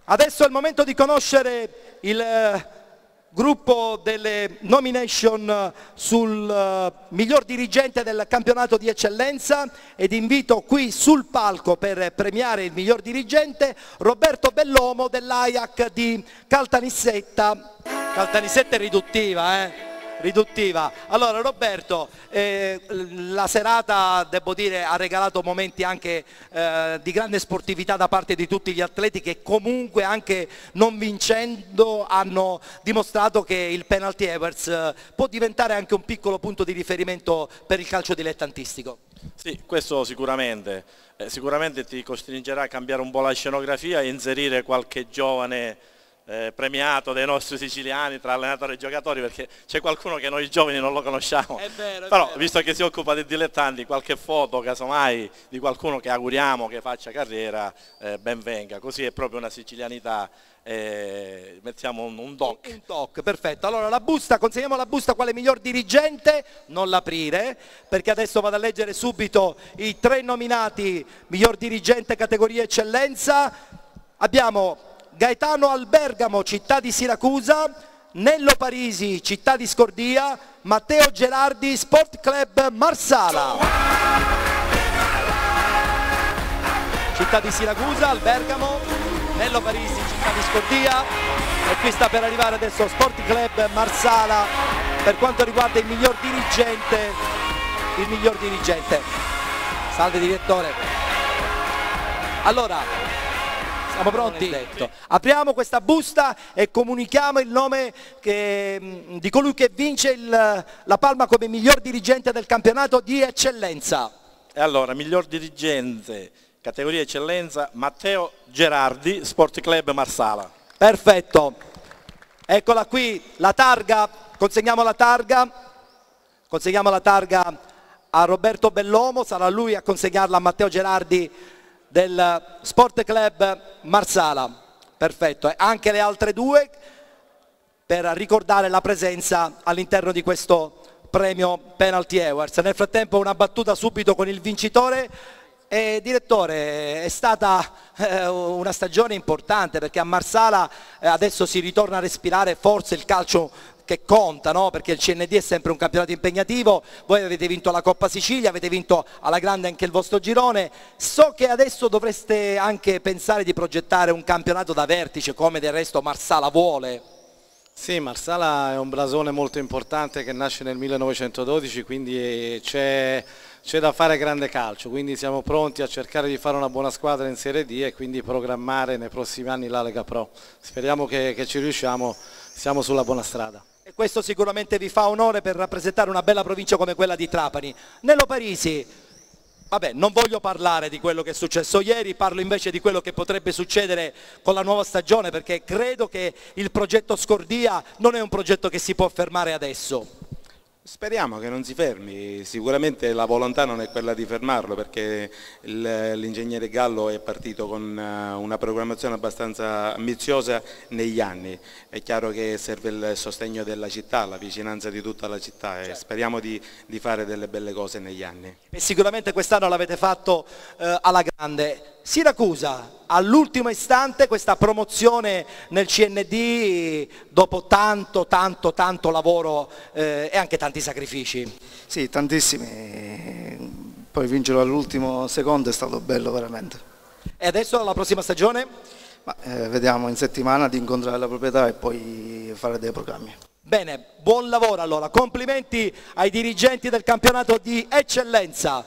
Adesso è il momento di conoscere il gruppo delle nomination sul miglior dirigente del campionato di eccellenza ed invito qui sul palco per premiare il miglior dirigente Roberto Bellomo dell'Ajax di Caltanissetta. Caltanissetta è riduttiva, riduttiva. Allora Roberto, la serata devo dire ha regalato momenti anche di grande sportività da parte di tutti gli atleti che comunque anche non vincendo hanno dimostrato che il penalty awards può diventare anche un piccolo punto di riferimento per il calcio dilettantistico. Sì, questo sicuramente, sicuramente ti costringerà a cambiare un po' la scenografia e inserire qualche giovane premiato dei nostri siciliani tra allenatori e giocatori, perché c'è qualcuno che noi giovani non lo conosciamo. È vero, però vero. Visto che si occupa di dilettanti, qualche foto casomai di qualcuno che auguriamo che faccia carriera, ben venga, così è proprio una sicilianità. Mettiamo un doc. Un doc, perfetto. Allora la busta, consegniamo la busta quale miglior dirigente, non l'aprire perché adesso vado a leggere subito i 3 nominati miglior dirigente categoria eccellenza. Abbiamo Gaetano Albergamo, città di Siracusa, Nello Parisi, città di Scordia, Matteo Gerardi, Sport Club Marsala. Città di Siracusa, Albergamo, Nello Parisi, città di Scordia e qui sta per arrivare adesso Sport Club Marsala per quanto riguarda il miglior dirigente. Il miglior dirigente. Salve direttore. Allora, siamo pronti? Apriamo questa busta e comunichiamo il nome di colui che vince la palma come miglior dirigente del campionato di eccellenza. E allora, miglior dirigente, categoria eccellenza, Matteo Gerardi, Sport Club Marsala. Perfetto. Eccola qui, la targa, consegniamo la targa a Roberto Bellomo, sarà lui a consegnarla a Matteo Gerardi del Sport Club Marsala. Perfetto, e anche le altre 2 per ricordare la presenza all'interno di questo premio Penalty Awards. Nel frattempo una battuta subito con il vincitore. Direttore, è stata una stagione importante perché a Marsala adesso si ritorna a respirare forse il calcio che conta, no? Perché il CND è sempre un campionato impegnativo, voi avete vinto la Coppa Sicilia, avete vinto alla grande anche il vostro girone, so che adesso dovreste anche pensare di progettare un campionato da vertice come del resto Marsala vuole. Sì, Marsala è un blasone molto importante che nasce nel 1912, quindi c'è da fare grande calcio, quindi siamo pronti a cercare di fare una buona squadra in Serie D e quindi programmare nei prossimi anni la Lega Pro. Speriamo che ci riusciamo, siamo sulla buona strada. E questo sicuramente vi fa onore per rappresentare una bella provincia come quella di Trapani. Nello Parisi, vabbè, non voglio parlare di quello che è successo ieri, parlo invece di quello che potrebbe succedere con la nuova stagione, perché credo che il progetto Scordia non è un progetto che si può fermare adesso. Speriamo che non si fermi, sicuramente la volontà non è quella di fermarlo perché l'ingegnere Gallo è partito con una programmazione abbastanza ambiziosa negli anni, è chiaro che serve il sostegno della città, la vicinanza di tutta la città e speriamo di fare delle belle cose negli anni. E sicuramente quest'anno l'avete fatto alla grande. Siracusa, all'ultimo istante questa promozione nel CND dopo tanto lavoro e anche tanti sacrifici. Sì, tantissimi, poi vincerlo all'ultimo secondo è stato bello veramente. E adesso la prossima stagione? Vediamo in settimana di incontrare la proprietà e poi fare dei programmi. Bene, buon lavoro allora, complimenti ai dirigenti del campionato di eccellenza.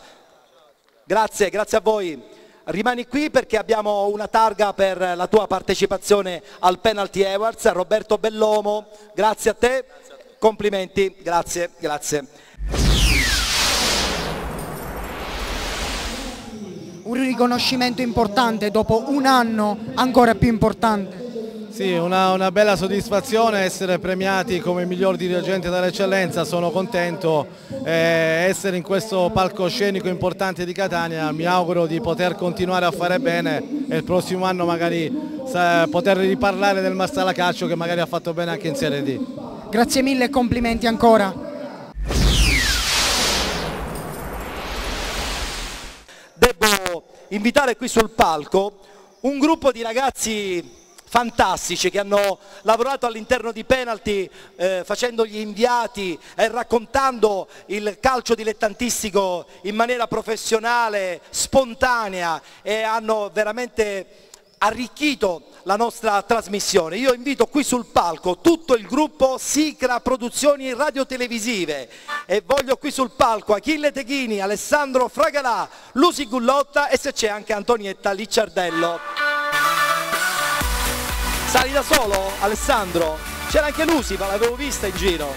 Grazie, grazie a voi. Rimani qui perché abbiamo una targa per la tua partecipazione al Penalty Awards. Roberto Bellomo, grazie a te, complimenti, grazie, grazie. Un riconoscimento importante dopo un anno ancora più importante. Sì, una bella soddisfazione essere premiati come miglior dirigente dell'eccellenza, sono contento essere in questo palcoscenico importante di Catania, mi auguro di poter continuare a fare bene e il prossimo anno magari poter riparlare del Marsala Calcio che magari ha fatto bene anche in Serie D. Grazie mille e complimenti ancora. Devo invitare qui sul palco un gruppo di ragazzi fantastici che hanno lavorato all'interno di Penalty facendo gli inviati e raccontando il calcio dilettantistico in maniera professionale, spontanea, e hanno veramente arricchito la nostra trasmissione. Io invito qui sul palco tutto il gruppo Sicra Produzioni Radiotelevisive e voglio qui sul palco Achille Teghini, Alessandro Fragalà, Lucy Gullotta e se c'è anche Antonietta Licciardello. Sali da solo, Alessandro? C'era anche Lucy, ma l'avevo vista in giro.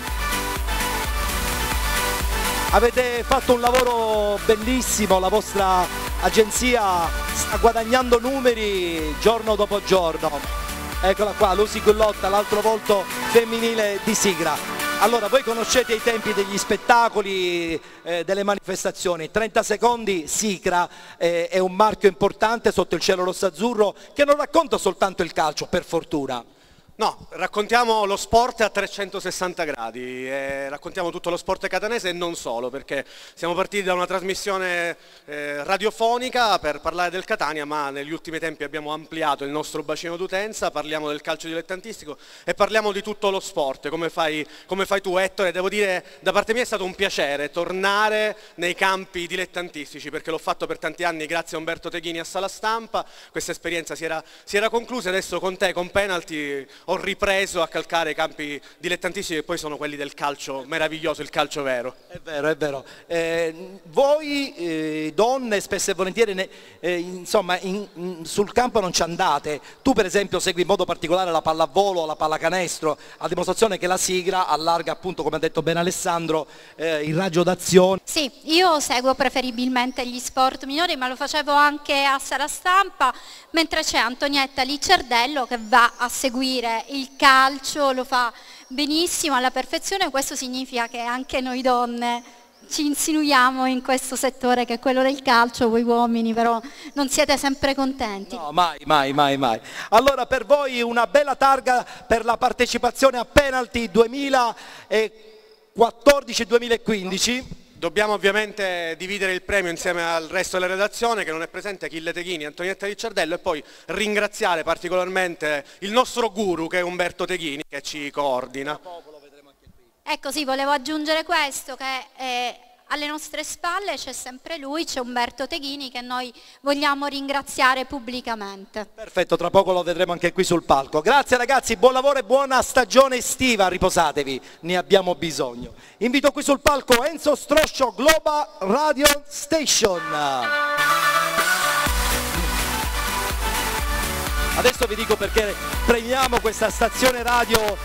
Avete fatto un lavoro bellissimo, la vostra agenzia sta guadagnando numeri giorno dopo giorno. Eccola qua, Lucy Gullotta, l'altro volto femminile di Sicra. Allora, voi conoscete i tempi degli spettacoli, delle manifestazioni, 30 secondi Sicra è un marchio importante sotto il cielo rosso-azzurro che non racconta soltanto il calcio, per fortuna. No, raccontiamo lo sport a 360 gradi, raccontiamo tutto lo sport catanese e non solo, perché siamo partiti da una trasmissione radiofonica per parlare del Catania, ma negli ultimi tempi abbiamo ampliato il nostro bacino d'utenza, parliamo del calcio dilettantistico e parliamo di tutto lo sport, come fai tu Ettore. Devo dire, da parte mia è stato un piacere tornare nei campi dilettantistici, perché l'ho fatto per tanti anni grazie a Umberto Teghini a Sala Stampa, questa esperienza si era conclusa, adesso con te, con Penalty, ho ripreso a calcare i campi dilettantistici che poi sono quelli del calcio meraviglioso, il calcio vero. È vero, è vero. Voi donne spesso e volentieri insomma sul campo non ci andate. Tu per esempio segui in modo particolare la pallavolo, la pallacanestro, a dimostrazione che la sigla allarga appunto, come ha detto bene Alessandro, il raggio d'azione. Sì, io seguo preferibilmente gli sport minori, ma lo facevo anche a Sala Stampa, mentre c'è Antonietta Licciardello che va a seguire il calcio, lo fa benissimo, alla perfezione. Questo significa che anche noi donne ci insinuiamo in questo settore che è quello del calcio, voi uomini però non siete sempre contenti. No, mai. Allora, per voi una bella targa per la partecipazione a Penalty 2014-2015. Dobbiamo ovviamente dividere il premio insieme al resto della redazione che non è presente, Achille Teghini, Antonietta Licciardello, e poi ringraziare particolarmente il nostro guru che è Umberto Teghini che ci coordina. Ecco, sì, volevo aggiungere questo, che alle nostre spalle c'è sempre lui, c'è Umberto Teghini che noi vogliamo ringraziare pubblicamente. Perfetto, tra poco lo vedremo anche qui sul palco. Grazie ragazzi, buon lavoro e buona stagione estiva, riposatevi, ne abbiamo bisogno. Invito qui sul palco Enzo Stroscio, Global Radio Station. Adesso vi dico perché premiamo questa stazione radio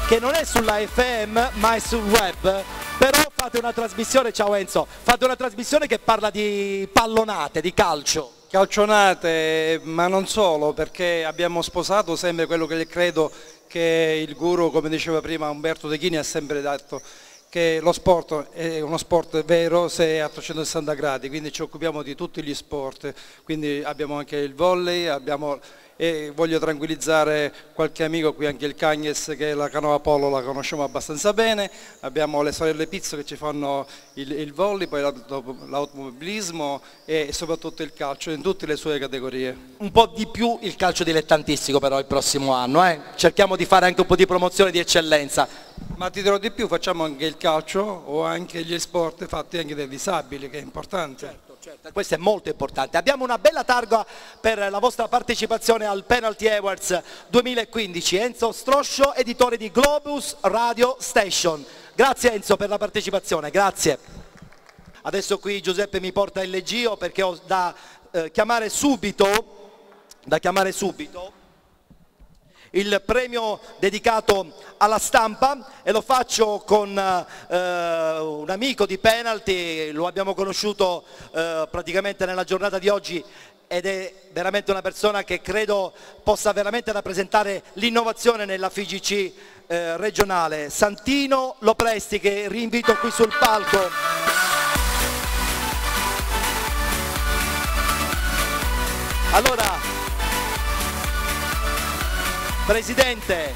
che non è sulla FM ma è sul web, però fate una trasmissione, ciao Enzo, fate una trasmissione che parla di pallonate, di calcio. Calcionate, ma non solo, perché abbiamo sposato sempre quello che credo che il guru, come diceva prima Umberto Teghini, ha sempre detto, che lo sport è uno sport vero se è a 360 gradi, quindi ci occupiamo di tutti gli sport, quindi abbiamo anche il volley, e voglio tranquillizzare qualche amico qui, anche il Cagnes, che la canoa polo la conosciamo abbastanza bene, abbiamo le sorelle Pizzo che ci fanno il volley, poi l'automobilismo e soprattutto il calcio in tutte le sue categorie. Un po' di più il calcio dilettantistico però il prossimo anno, cerchiamo di fare anche un po' di promozione di eccellenza. Ma ti dirò di più, facciamo anche il calcio o anche gli sport fatti anche dai disabili, che è importante. Certo, questo è molto importante. Abbiamo una bella targa per la vostra partecipazione al Penalty Awards 2015. Enzo Stroscio, editore di Globus Radio Station. Grazie Enzo per la partecipazione, grazie. Adesso qui Giuseppe mi porta il leggio perché ho da chiamare subito il premio dedicato alla stampa e lo faccio con un amico di Penalty, lo abbiamo conosciuto praticamente nella giornata di oggi ed è veramente una persona che credo possa veramente rappresentare l'innovazione nella FIGC regionale. Santino Lopresti, che rinvito qui sul palco. Allora, Presidente,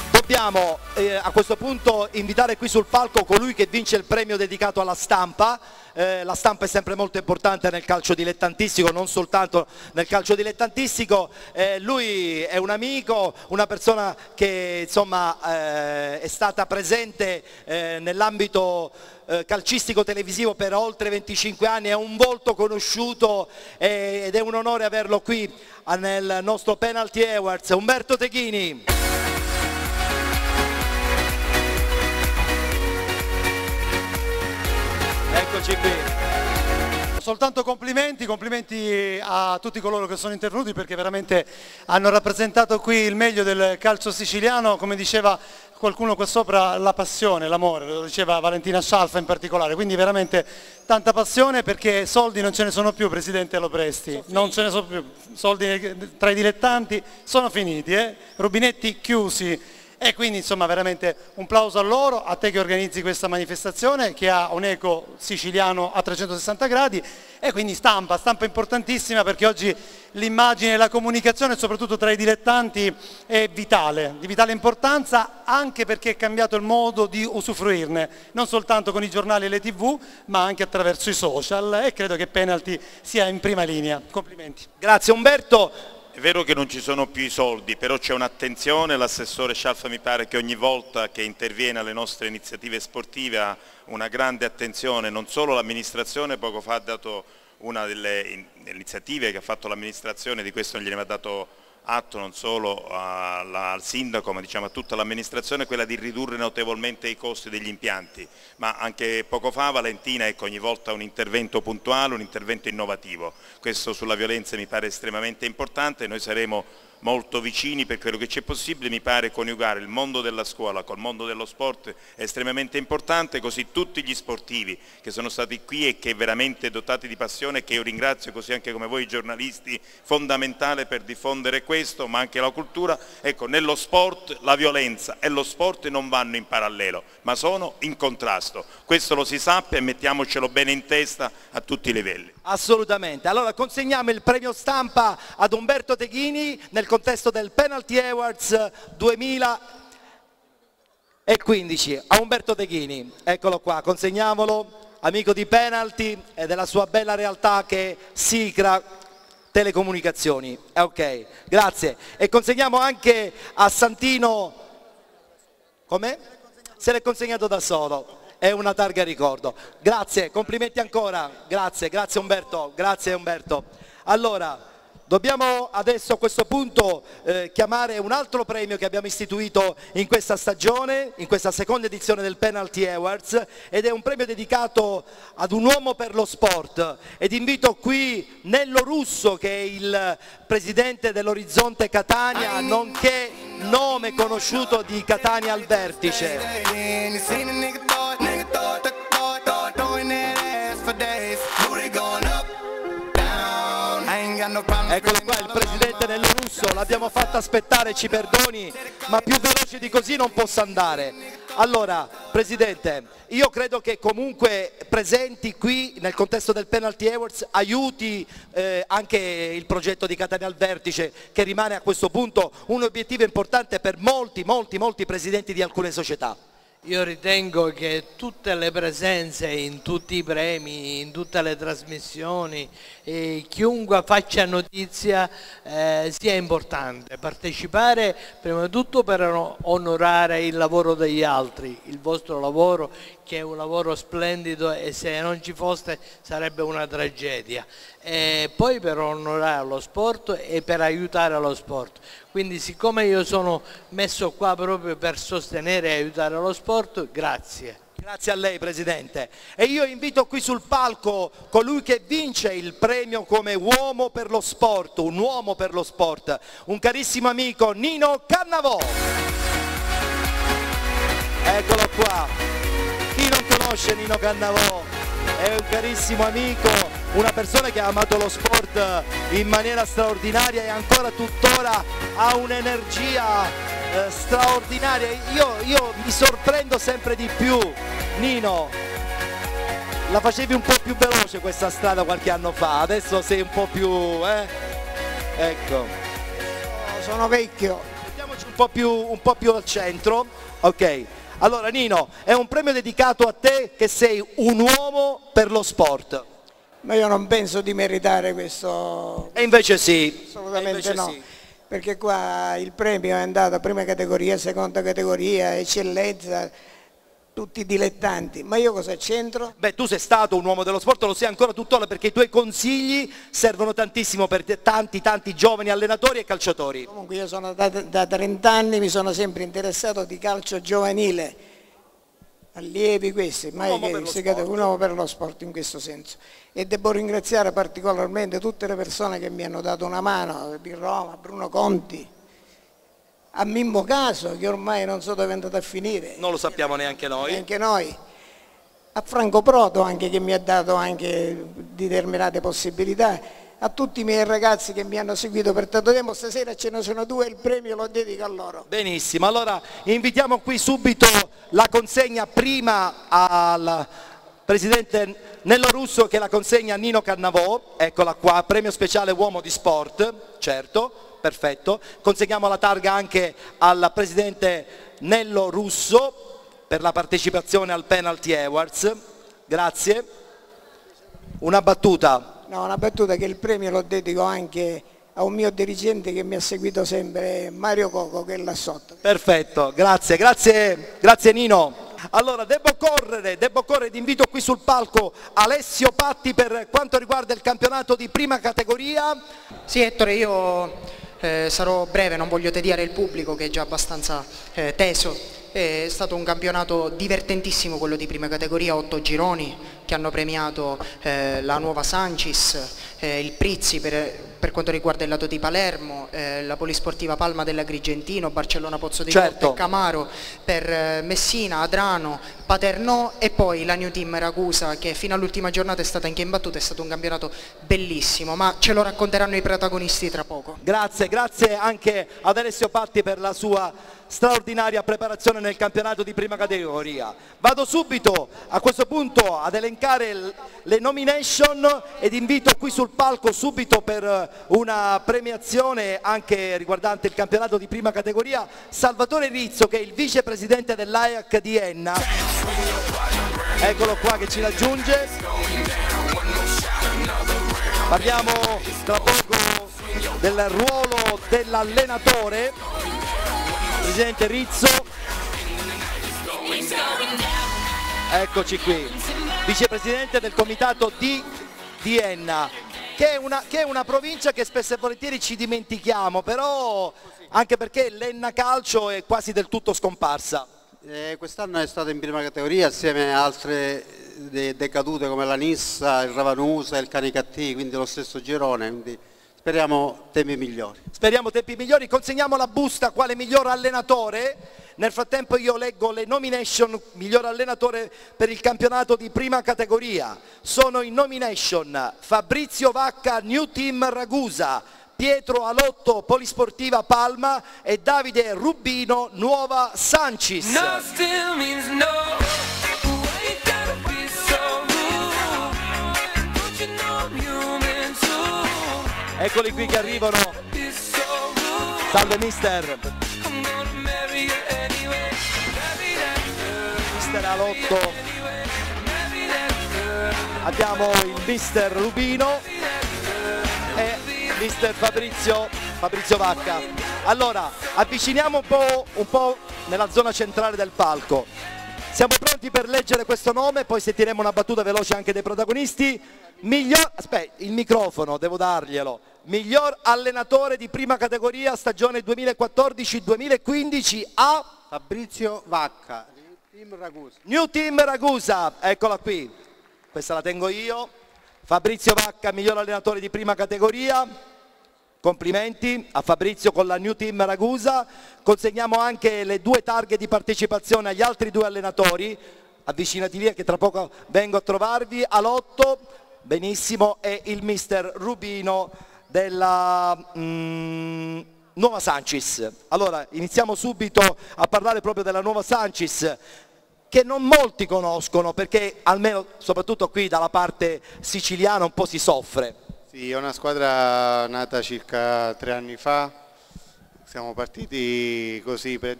dobbiamo a questo punto invitare qui sul palco colui che vince il premio dedicato alla stampa. La stampa è sempre molto importante nel calcio dilettantistico, non soltanto nel calcio dilettantistico. Lui è un amico, una persona che insomma è stata presente nell'ambito calcistico televisivo per oltre 25 anni, è un volto conosciuto ed è un onore averlo qui nel nostro Penalty Awards. Umberto Teghini. Eccoci qui. Soltanto complimenti a tutti coloro che sono intervenuti, perché veramente hanno rappresentato qui il meglio del calcio siciliano, come diceva qualcuno qua sopra, la passione, l'amore, lo diceva Valentina Scialfa in particolare, quindi veramente tanta passione, perché soldi non ce ne sono più, Presidente Lopresti, non ce ne sono più, soldi tra i dilettanti sono finiti, rubinetti chiusi. E quindi insomma veramente un plauso a loro, a te che organizzi questa manifestazione che ha un eco siciliano a 360 gradi, e quindi stampa importantissima, perché oggi l'immagine e la comunicazione soprattutto tra i dilettanti è vitale, di vitale importanza, anche perché è cambiato il modo di usufruirne, non soltanto con i giornali e le TV, ma anche attraverso i social, e credo che Penalty sia in prima linea. Complimenti. Grazie Umberto. È vero che non ci sono più i soldi, però c'è un'attenzione, l'assessore Scialfa mi pare che ogni volta che interviene alle nostre iniziative sportive ha una grande attenzione, non solo l'amministrazione, poco fa ha dato una delle iniziative che ha fatto l'amministrazione, di questo non gliene va dato atto non solo al sindaco ma diciamo a tutta l'amministrazione, quella di ridurre notevolmente i costi degli impianti, ma anche poco fa Valentina, ecco, ogni volta un intervento puntuale, un intervento innovativo, questo sulla violenza mi pare estremamente importante. Noi saremo molto vicini per quello che c'è possibile, mi pare coniugare il mondo della scuola col mondo dello sport è estremamente importante, così tutti gli sportivi che sono stati qui e che veramente dotati di passione, che io ringrazio, così anche come voi giornalisti, fondamentale per diffondere questo, ma anche la cultura. Ecco, nello sport la violenza e lo sport non vanno in parallelo, ma sono in contrasto, questo lo si sappia e mettiamocelo bene in testa a tutti i livelli. Assolutamente. Allora consegniamo il premio stampa ad Umberto Teghini nel contesto del Penalty Awards 2015. A Umberto Teghini, eccolo qua, consegniamolo, amico di Penalty e della sua bella realtà che è Sicra Telecomunicazioni. Ok, grazie. E consegniamo anche a Santino, com'è? Se l'è consegnato da solo. È una targa ricordo. Grazie, complimenti ancora. Grazie Umberto, grazie Umberto. Allora, dobbiamo adesso a questo punto chiamare un altro premio che abbiamo istituito in questa stagione, in questa seconda edizione del Penalty Awards, ed è un premio dedicato ad un uomo per lo sport, ed invito qui Nello Russo, che è il presidente dell'Orizzonte Catania, nonché nome conosciuto di Catania al vertice. Eccolo qua il presidente Nello Russo, l'abbiamo fatta aspettare, ci perdoni, ma più veloce di così non posso andare. Allora, Presidente, io credo che comunque presenti qui nel contesto del Penalty Awards aiuti anche il progetto di Catania al Vertice, che rimane a questo punto un obiettivo importante per molti presidenti di alcune società. Io ritengo che tutte le presenze in tutti i premi, in tutte le trasmissioni, chiunque faccia notizia sia importante. Partecipare prima di tutto per onorare il lavoro degli altri, il vostro lavoro, che è un lavoro splendido e se non ci fosse sarebbe una tragedia. E poi per onorare lo sport e per aiutare lo sport. Quindi siccome io sono messo qua proprio per sostenere e aiutare lo sport, grazie. Grazie a lei Presidente. E io invito qui sul palco colui che vince il premio come uomo per lo sport, un uomo per lo sport, un carissimo amico Nino Cannavò. Eccolo qua. Chi non conosce Nino Cannavò? è un carissimo amico, una persona che ha amato lo sport in maniera straordinaria e ancora tuttora ha un'energia straordinaria. Io mi sorprendo sempre di più. Nino, la facevi un po' più veloce questa strada qualche anno fa, adesso sei un po' più... Ecco. Sono vecchio. Mettiamoci un po' più al centro. Ok. Allora Nino, è un premio dedicato a te che sei un uomo per lo sport. Ma io non penso di meritare questo. E invece sì. Assolutamente no. Sì. Perché qua il premio è andato a prima categoria, seconda categoria, eccellenza, tutti dilettanti. Ma io cosa c'entro? Beh, tu sei stato un uomo dello sport, lo sei ancora tuttora, perché i tuoi consigli servono tantissimo per tanti giovani allenatori e calciatori. Comunque io sono da 30 anni, mi sono sempre interessato di calcio giovanile, allievi questi, mai che si cade un uomo per lo sport in questo senso. E devo ringraziare particolarmente tutte le persone che mi hanno dato una mano, di Roma, Bruno Conti, a Mimmo Caso, che ormai non so dove è andato a finire. Non lo sappiamo neanche noi. Neanche noi. A Franco Proto anche, che mi ha dato anche determinate possibilità, a tutti i miei ragazzi che mi hanno seguito per tanto tempo. Stasera ce ne sono 2 e il premio lo dedico a loro. Benissimo, allora invitiamo qui subito la consegna prima al presidente Nello Russo, che la consegna a Nino Cannavò. Eccola qua, premio speciale uomo di sport, certo. Perfetto, consegniamo la targa anche al presidente Nello Russo per la partecipazione al Penalty Awards. Grazie. Una battuta. No, una battuta, che il premio lo dedico anche a un mio dirigente che mi ha seguito sempre, Mario Coco, che è là sotto. Perfetto, grazie Nino. Allora devo correre, ti invito qui sul palco Alessio Patti per quanto riguarda il campionato di prima categoria. Sì Ettore, io sarò breve, non voglio tediare il pubblico che è già abbastanza teso. È stato un campionato divertentissimo quello di prima categoria, 8 gironi che hanno premiato la nuova Sancis, il Prizzi per quanto riguarda il lato di Palermo, la Polisportiva Palma dell'Agrigentino, Barcellona Pozzo di Gotto e Camaro per Messina, Adrano, Paternò, e poi la New Team Ragusa, che fino all'ultima giornata è stata anche imbattuta. È stato un campionato bellissimo, ma ce lo racconteranno i protagonisti tra poco. Grazie anche ad Alessio Patti per la sua straordinaria preparazione nel campionato di prima categoria. Vado subito a questo punto ad elencare le nomination ed invito qui sul palco subito per una premiazione anche riguardante il campionato di prima categoria Salvatore Rizzo, che è il vicepresidente dell'AIAC di Enna. Eccolo qua che ci raggiunge. Parliamo tra poco del ruolo dell'allenatore. Presidente Rizzo, eccoci qui, vicepresidente del comitato di Enna, che è una provincia che spesso e volentieri ci dimentichiamo, però anche perché l'Enna Calcio è quasi del tutto scomparsa. Quest'anno è stata in prima categoria assieme a altre decadute come la Nissa, il Ravanusa e il Canicattì, quindi lo stesso girone. Quindi speriamo tempi migliori. Speriamo tempi migliori. Consegniamo la busta quale miglior allenatore. Nel frattempo io leggo le nomination. Miglior allenatore per il campionato di prima categoria. Sono in nomination Fabrizio Vacca, New Team Ragusa, Pietro Alotto, Polisportiva Palma, e Davide Rubino, Nuova Sancis. No still means no. Eccoli qui che arrivano. Salve mister. Mister Alotto. Abbiamo il mister Rubino e mister Fabrizio Vacca. Allora, avviciniamo un po' nella zona centrale del palco. Siamo pronti per leggere questo nome, poi sentiremo una battuta veloce anche dei protagonisti. Il microfono, devo darglielo. Miglior allenatore di prima categoria stagione 2014-2015 a Fabrizio Vacca, New Team Ragusa. New Team Ragusa, eccola qui. Questa la tengo io. Fabrizio Vacca, miglior allenatore di prima categoria. Complimenti a Fabrizio con la New Team Ragusa. Consegniamo anche le 2 targhe di partecipazione agli altri 2 allenatori. avvicinati lì che tra poco vengo a trovarvi. Alotto, benissimo, e il mister Rubino della Nuova Sancis. Allora iniziamo subito a parlare proprio della Nuova Sancis, che non molti conoscono, perché almeno soprattutto qui dalla parte siciliana un po' si soffre. Sì, è una squadra nata circa 3 anni fa, siamo partiti così per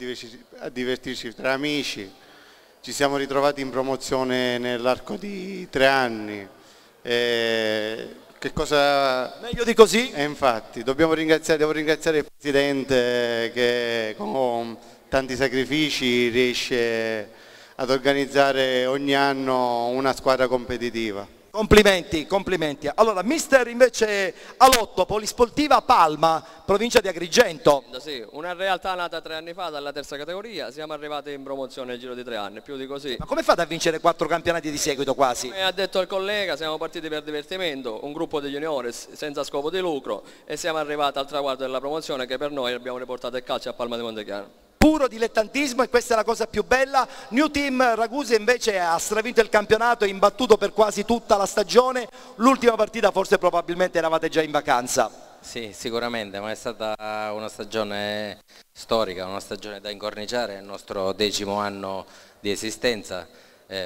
divertirci tra amici, ci siamo ritrovati in promozione nell'arco di 3 anni. Che cosa... Meglio di così? Infatti, devo ringraziare il Presidente che con tanti sacrifici riesce ad organizzare ogni anno una squadra competitiva. Complimenti, complimenti. Allora, mister invece Alotto, Polisportiva Palma, provincia di Agrigento. Sì, una realtà nata 3 anni fa dalla terza categoria, siamo arrivati in promozione nel giro di 3 anni, più di così. Ma come fate a vincere 4 campionati di seguito quasi? Come ha detto il collega, siamo partiti per divertimento, un gruppo di juniores senza scopo di lucro, e siamo arrivati al traguardo della promozione, che per noi abbiamo riportato il calcio a Palma di Montechiano. Puro dilettantismo, e questa è la cosa più bella. New Team Ragusa invece ha stravinto il campionato e imbattuto per quasi tutta la stagione. L'ultima partita forse probabilmente eravate già in vacanza. Sì, sicuramente, ma è stata una stagione storica, una stagione da incorniciare, il nostro 10° anno di esistenza,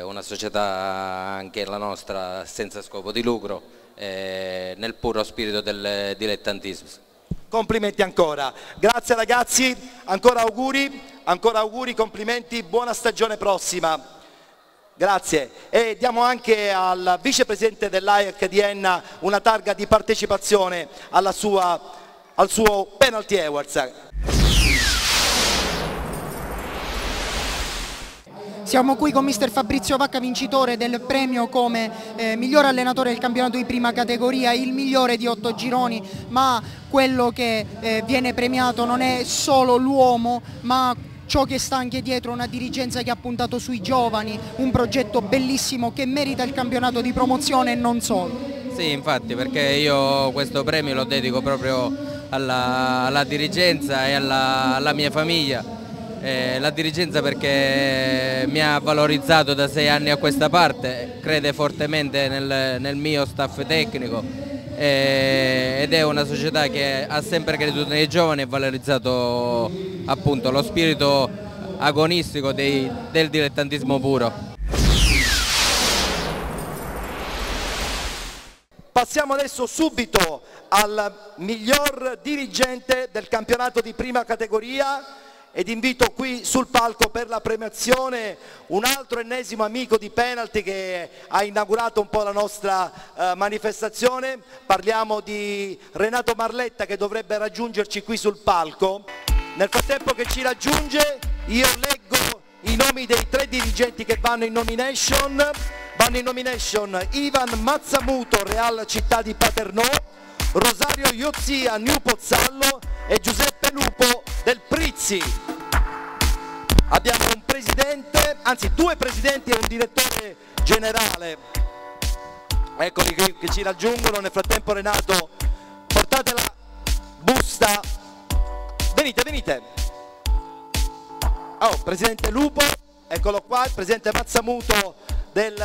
una società anche la nostra senza scopo di lucro, nel puro spirito del dilettantismo. Complimenti ancora, grazie ragazzi, ancora auguri, complimenti, buona stagione prossima, grazie. E diamo anche al vicepresidente dell'AIEC di Enna una targa di partecipazione al suo Penalty Awards. Siamo qui con mister Fabrizio Vacca, vincitore del premio come miglior allenatore del campionato di prima categoria, il migliore di 8 gironi, ma quello che viene premiato non è solo l'uomo, ma ciò che sta anche dietro, una dirigenza che ha puntato sui giovani, un progetto bellissimo che merita il campionato di promozione e non solo. Sì, infatti, perché io questo premio lo dedico proprio alla dirigenza e alla mia famiglia. La dirigenza perché mi ha valorizzato da 6 anni a questa parte, crede fortemente nel mio staff tecnico ed è una società che ha sempre creduto nei giovani e valorizzato appunto lo spirito agonistico del dilettantismo puro. Passiamo adesso subito al miglior dirigente del campionato di prima categoria. Ed invito qui sul palco per la premiazione un altro ennesimo amico di Penalty che ha inaugurato un po' la nostra manifestazione. Parliamo di Renato Marletta, che dovrebbe raggiungerci qui sul palco. Nel frattempo che ci raggiunge io leggo i nomi dei 3 dirigenti che vanno in nomination. Vanno in nomination Ivan Mazzamuto, Real Città di Paternò, Rosario Iozia, New Pozzallo e Giuseppe Lupo del Prizzi. Abbiamo un presidente, anzi 2 presidenti e un direttore generale. Eccoli qui che ci raggiungono. Nel frattempo Renato, portate la busta. Venite. Oh, presidente Lupo, eccolo qua, il presidente Mazzamuto del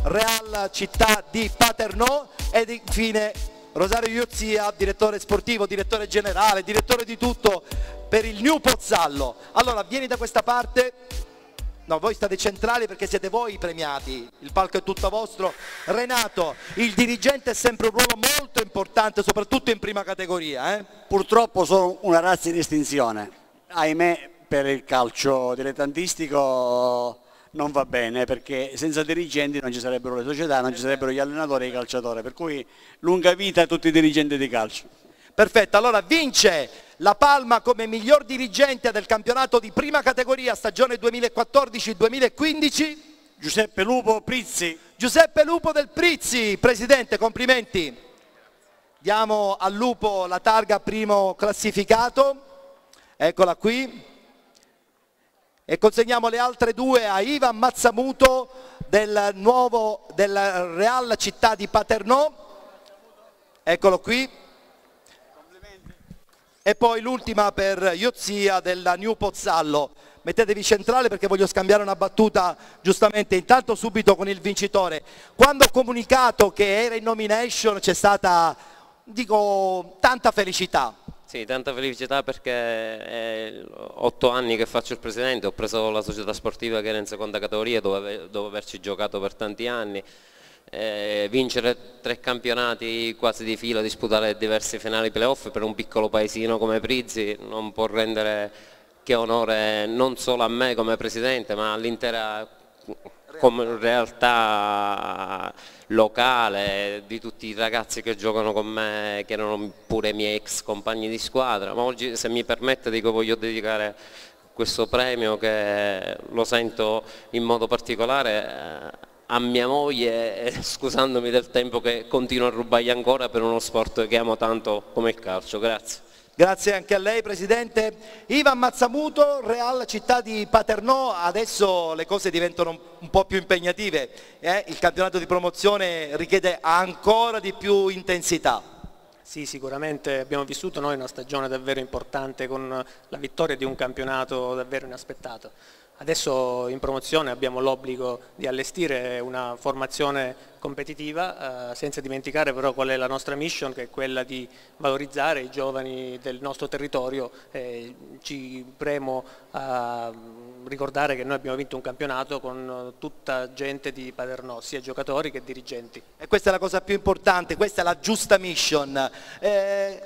Real Città di Paternò, ed infine Rosario Iozia, direttore sportivo, direttore generale, direttore di tutto per il New Pozzallo. Allora, vieni da questa parte. No, voi state centrali perché siete voi i premiati, il palco è tutto vostro. Renato, il dirigente è sempre un ruolo molto importante, soprattutto in prima categoria. Purtroppo sono una razza in estinzione, ahimè per il calcio dilettantistico non va bene, perché senza dirigenti non ci sarebbero le società, non ci sarebbero gli allenatori e i calciatori, per cui lunga vita a tutti i dirigenti di calcio. Perfetto, allora vince la Palma come miglior dirigente del campionato di prima categoria stagione 2014-2015 Giuseppe Lupo Prizzi. Giuseppe Lupo del Prizzi, presidente, complimenti. Diamo al Lupo la targa primo classificato, eccola qui. E consegniamo le altre 2 a Ivan Mazzamuto del Real Città di Paternò, eccolo qui. E poi l'ultima per Iozia della New Pozzallo. Mettetevi centrale perché voglio scambiare una battuta giustamente, intanto subito con il vincitore. Quando ho comunicato che era in nomination c'è stata, dico, tanta felicità. Sì, tanta felicità perché è 8 anni che faccio il presidente, ho preso la società sportiva che era in seconda categoria dopo averci giocato per tanti anni. Vincere 3 campionati quasi di fila, disputare diversi finali playoff per un piccolo paesino come Prizzi non può rendere che onore non solo a me come presidente ma all'intera realtà locale, di tutti i ragazzi che giocano con me, che erano pure i miei ex compagni di squadra. Ma oggi, se mi permette, dico, voglio dedicare questo premio, che lo sento in modo particolare, a mia moglie, scusandomi del tempo che continuo a rubargli ancora per uno sport che amo tanto come il calcio. Grazie. Grazie anche a lei, Presidente. Ivan Mazzamuto, Real Città di Paternò, adesso le cose diventano un po' più impegnative, il campionato di promozione richiede ancora di più intensità. Sì, sicuramente abbiamo vissuto noi una stagione davvero importante con la vittoria di un campionato davvero inaspettato. Adesso in promozione abbiamo l'obbligo di allestire una formazione competitiva, senza dimenticare però qual è la nostra mission, che è quella di valorizzare i giovani del nostro territorio. Ci premo a ricordare che noi abbiamo vinto un campionato con tutta gente di Paternò, sia giocatori che dirigenti. E questa è la cosa più importante, questa è la giusta mission.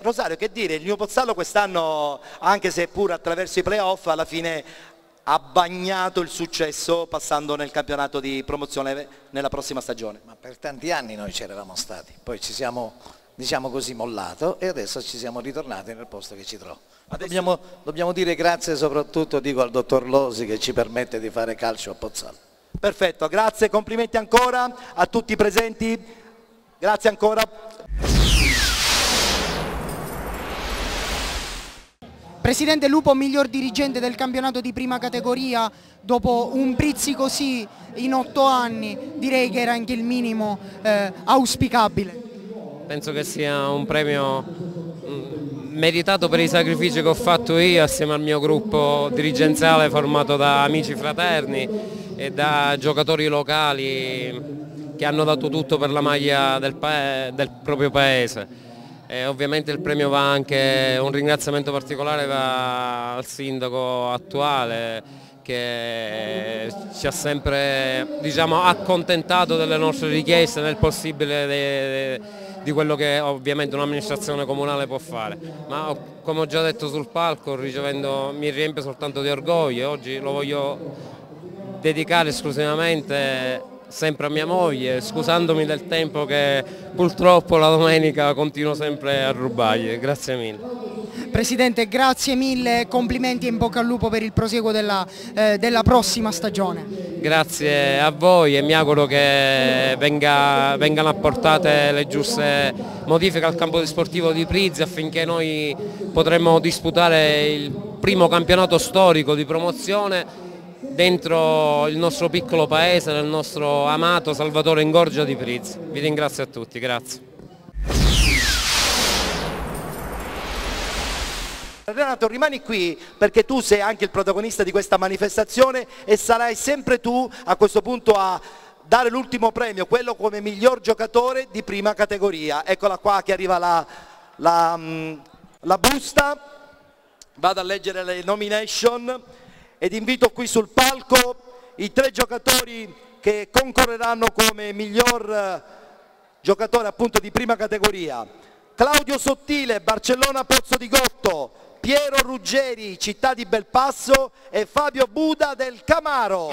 Rosario, che dire, il New Pozzallo quest'anno, anche se pure attraverso i playoff, alla fine ha bagnato il successo passando nel campionato di promozione nella prossima stagione. Ma per tanti anni noi c'eravamo stati, poi ci siamo, diciamo così, mollato e adesso ci siamo ritornati nel posto che ci trova. Dobbiamo dire grazie soprattutto, dico, al dottor Losi che ci permette di fare calcio a Pozzallo. Perfetto, grazie, complimenti ancora a tutti i presenti, grazie ancora. Presidente Lupo, miglior dirigente del campionato di prima categoria, dopo un Prizzi così in 8 anni, direi che era anche il minimo auspicabile. Penso che sia un premio meritato per i sacrifici che ho fatto io assieme al mio gruppo dirigenziale formato da amici fraterni e da giocatori locali che hanno dato tutto per la maglia del proprio paese. Ovviamente il premio va anche, un ringraziamento particolare va al sindaco attuale che ci ha sempre, diciamo, accontentato delle nostre richieste nel possibile di quello che ovviamente un'amministrazione comunale può fare. Ma come ho già detto sul palco, mi riempie soltanto di orgoglio. Oggi lo voglio dedicare esclusivamente sempre a mia moglie, scusandomi del tempo che purtroppo la domenica continuo sempre a rubargli. Grazie mille. Presidente, grazie mille, complimenti e in bocca al lupo per il prosieguo della prossima stagione. Grazie a voi e mi auguro che vengano apportate le giuste modifiche al campo sportivo di Prizzi affinché noi potremmo disputare il primo campionato storico di promozione dentro il nostro piccolo paese, nel nostro amato Salvatore Ingorgia di Prizzi. Vi ringrazio a tutti, grazie. Renato, rimani qui perché tu sei anche il protagonista di questa manifestazione e sarai sempre tu a questo punto a dare l'ultimo premio, quello come miglior giocatore di prima categoria. Eccola qua che arriva la busta, vado a leggere le nomination ed invito qui sul palco i 3 giocatori che concorreranno come miglior giocatore appunto di prima categoria. Claudio Sottile, Barcellona Pozzo di Gotto, Piero Ruggeri, Città di Belpasso e Fabio Buda del Camaro.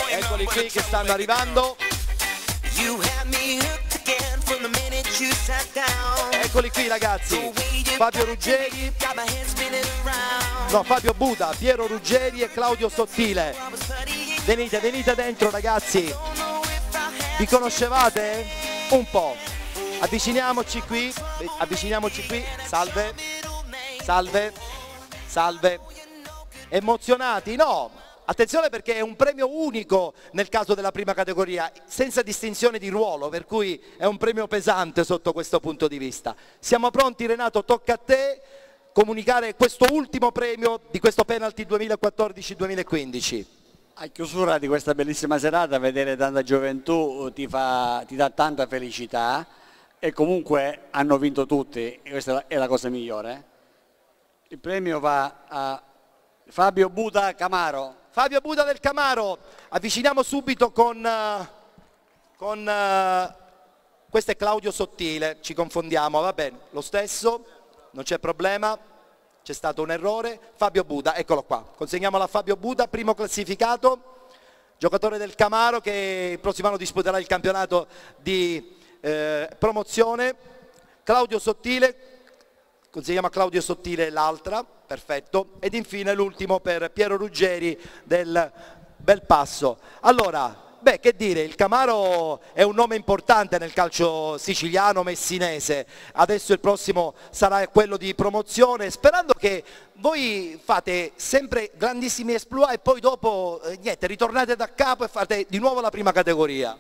Eccoli qui che stanno arrivando. Eccoli qui ragazzi, Fabio Ruggeri, no Fabio Buda, Piero Ruggeri e Claudio Sottile. Venite dentro ragazzi, vi conoscevate? Un po', avviciniamoci qui, salve, emozionati? No, Attenzione perché è un premio unico nel caso della prima categoria, senza distinzione di ruolo, per cui è un premio pesante sotto questo punto di vista. Siamo pronti, Renato, tocca a te comunicare questo ultimo premio di questo penalty 2014-2015. A chiusura di questa bellissima serata vedere tanta gioventù ti dà tanta felicità e comunque hanno vinto tutti e questa è la cosa migliore. Il premio va a Fabio Buda Camaro. Fabio Buda del Camaro, avviciniamo subito con questo è Claudio Sottile, ci confondiamo, va bene, lo stesso, non c'è problema, c'è stato un errore. Fabio Buda, eccolo qua, consegniamolo a Fabio Buda, primo classificato, giocatore del Camaro che il prossimo anno disputerà il campionato di promozione. Claudio Sottile, consegniamo a Claudio Sottile l'altra, perfetto, ed infine l'ultimo per Piero Ruggeri del Belpasso. Allora, beh, che dire, il Camaro è un nome importante nel calcio siciliano messinese, adesso il prossimo sarà quello di promozione, sperando che voi fate sempre grandissimi exploit e poi dopo niente, ritornate da capo e fate di nuovo la prima categoria.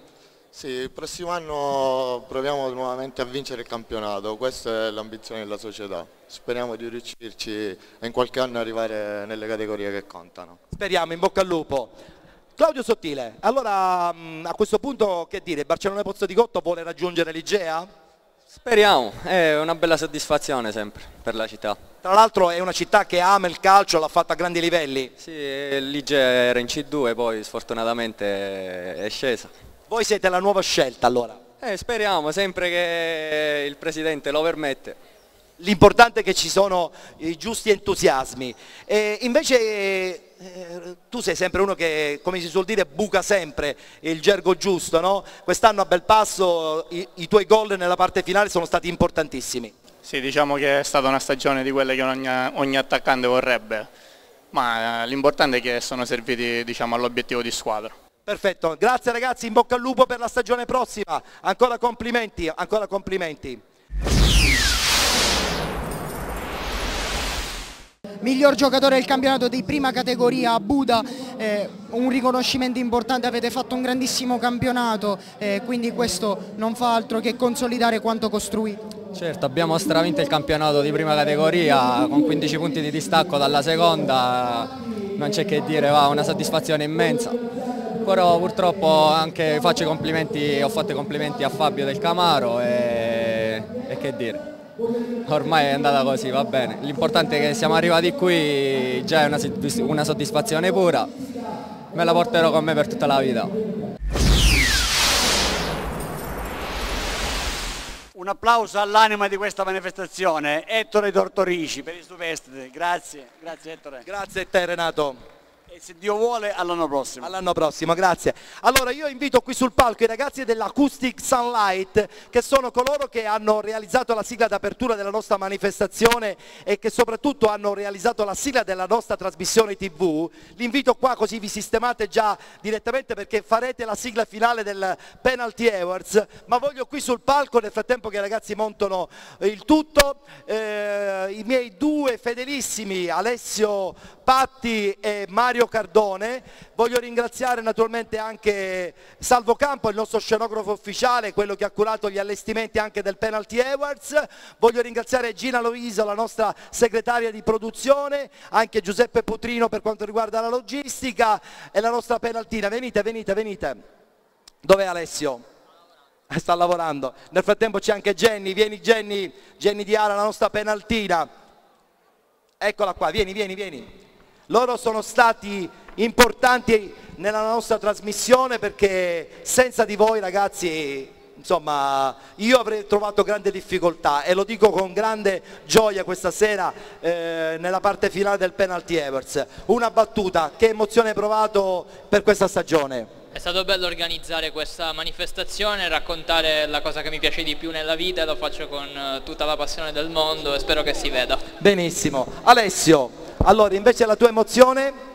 Sì, il prossimo anno proviamo nuovamente a vincere il campionato, questa è l'ambizione della società. Speriamo di riuscirci e in qualche anno arrivare nelle categorie che contano. Speriamo, in bocca al lupo. Claudio Sottile, allora a questo punto che dire, Barcellona Pozzo di Gotto vuole raggiungere l'Igea? Speriamo, è una bella soddisfazione sempre per la città. Tra l'altro è una città che ama il calcio, l'ha fatta a grandi livelli. Sì, l'Igea era in C2, poi sfortunatamente è scesa. Voi siete la nuova scelta allora? Speriamo, sempre che il Presidente lo permette. L'importante è che ci sono i giusti entusiasmi. Invece tu sei sempre uno che, come si suol dire, buca sempre il gergo giusto, no? Quest'anno a Belpasso i tuoi gol nella parte finale sono stati importantissimi. Sì, diciamo che è stata una stagione di quelle che ogni attaccante vorrebbe, ma l'importante è che sono serviti, diciamo, all'obiettivo di squadra. Perfetto, grazie ragazzi, in bocca al lupo per la stagione prossima, ancora complimenti, ancora complimenti. Miglior giocatore del campionato di prima categoria a Buda, un riconoscimento importante, avete fatto un grandissimo campionato, quindi questo non fa altro che consolidare quanto costruito. Certo, abbiamo stravinto il campionato di prima categoria con 15 punti di distacco dalla seconda, non c'è che dire, va, una soddisfazione immensa. Però purtroppo anche ho fatto i complimenti a Fabio del Camaro e che dire. Ormai è andata così, va bene. L'importante è che siamo arrivati qui, già è una soddisfazione pura. Me la porterò con me per tutta la vita. Un applauso all'anima di questa manifestazione, Ettore Tortorici, per i superstiti. Grazie, grazie Ettore. Grazie a te Renato. E se Dio vuole all'anno prossimo. All'anno prossimo, grazie. Allora io invito qui sul palco i ragazzi dell'Acoustic Sunlight, che sono coloro che hanno realizzato la sigla d'apertura della nostra manifestazione e che soprattutto hanno realizzato la sigla della nostra trasmissione TV. Li invito qua così vi sistemate già direttamente perché farete la sigla finale del Penalty Awards, ma voglio qui sul palco, nel frattempo che i ragazzi montano il tutto, i miei due fedelissimi Alessio Patti e Mario Cardone. Voglio ringraziare naturalmente anche Salvo Campo, il nostro scenografo ufficiale, quello che ha curato gli allestimenti anche del Penalty Awards. Voglio ringraziare Gina Loiso, la nostra segretaria di produzione, anche Giuseppe Putrino per quanto riguarda la logistica e la nostra penaltina. Venite, venite, venite. Dov'è Alessio? Sta lavorando. Nel frattempo c'è anche Jenny, vieni Jenny, Jenny Diara, la nostra penaltina. Eccola qua, vieni, vieni, vieni. Loro sono stati importanti nella nostra trasmissione perché senza di voi ragazzi, insomma, io avrei trovato grande difficoltà e lo dico con grande gioia questa sera nella parte finale del Penalty Awards. Una battuta, che emozione hai provato per questa stagione? È stato bello organizzare questa manifestazione, raccontare la cosa che mi piace di più nella vita e lo faccio con tutta la passione del mondo e spero che si veda. Benissimo. Alessio, allora invece la tua emozione?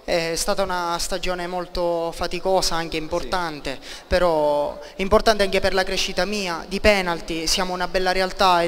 È stata una stagione molto faticosa, anche importante, sì. Però importante anche per la crescita mia, di penalty, siamo una bella realtà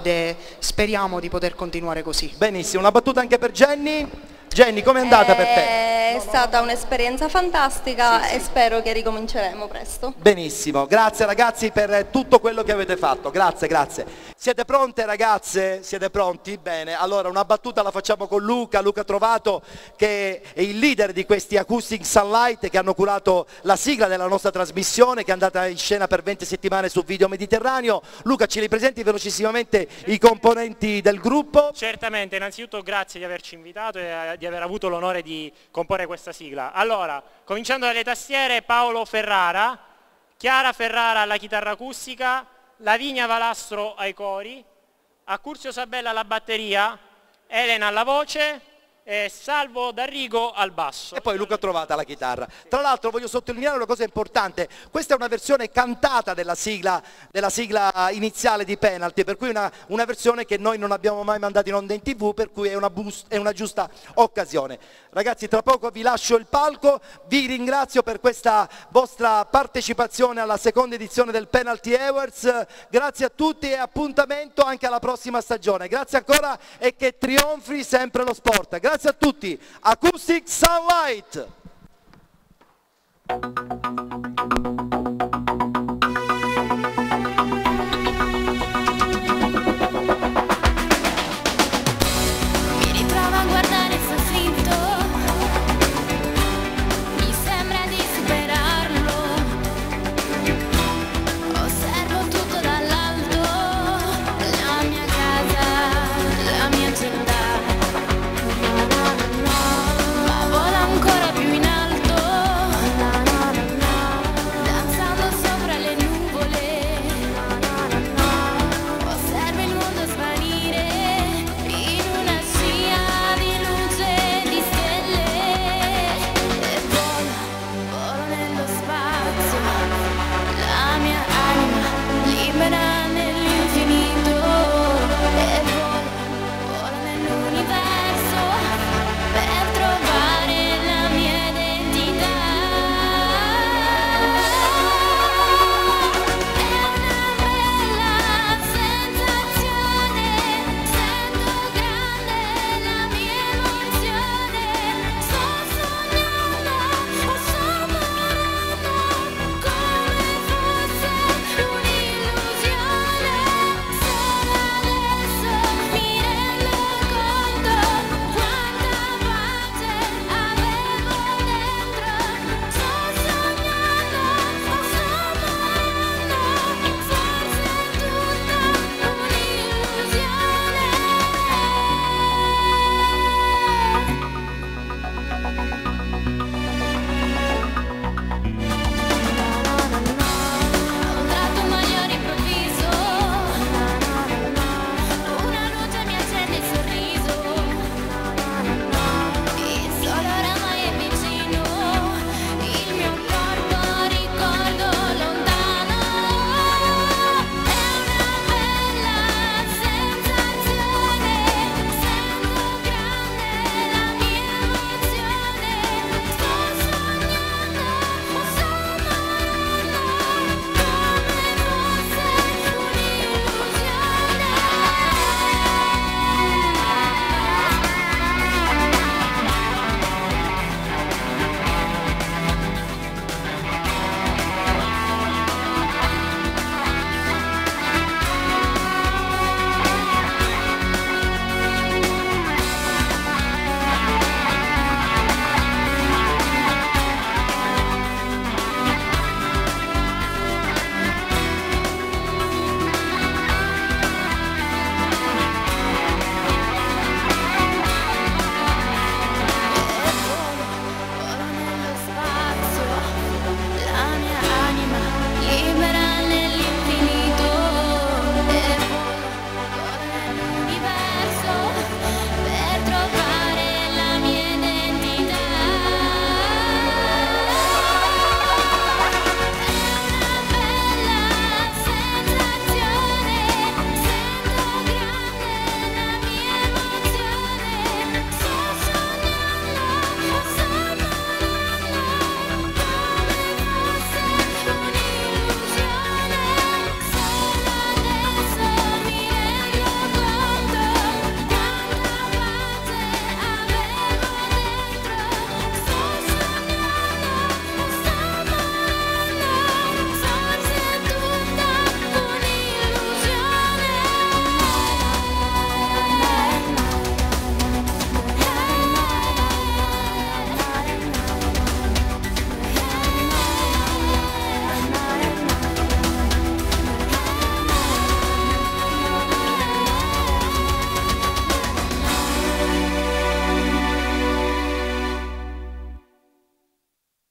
speriamo di poter continuare così. Benissimo, una battuta anche per Jenny? Jenny, com'è andata per te? È stata un'esperienza fantastica e spero che ricominceremo presto. Benissimo, grazie ragazzi per tutto quello che avete fatto, grazie, grazie. Siete pronte ragazze? Siete pronti? Bene, allora una battuta la facciamo con Luca Trovato, che è il leader di questi Acoustic Sunlight che hanno curato la sigla della nostra trasmissione che è andata in scena per 20 settimane su Video Mediterraneo. Luca, ci ripresenti velocissimamente i componenti del gruppo? Certamente, innanzitutto grazie di averci invitato e di aver avuto l'onore di comporre questa sigla. Allora, cominciando dalle tastiere, Paolo Ferrara, Chiara Ferrara alla chitarra acustica, Lavinia Valastro ai cori, Accursio Sabella alla batteria, Elena alla voce e Salvo D'Arrigo al basso. E poi Luca Trovata alla chitarra. Tra l'altro voglio sottolineare una cosa importante, questa è una versione cantata della sigla iniziale di Penalty, per cui una versione che noi non abbiamo mai mandato in onda in TV, per cui è una giusta occasione. Ragazzi, tra poco vi lascio il palco, vi ringrazio per questa vostra partecipazione alla seconda edizione del Penalty Awards, grazie a tutti e appuntamento anche alla prossima stagione. Grazie ancora e che trionfi sempre lo sport. Grazie a tutti. Acoustic Sunlight.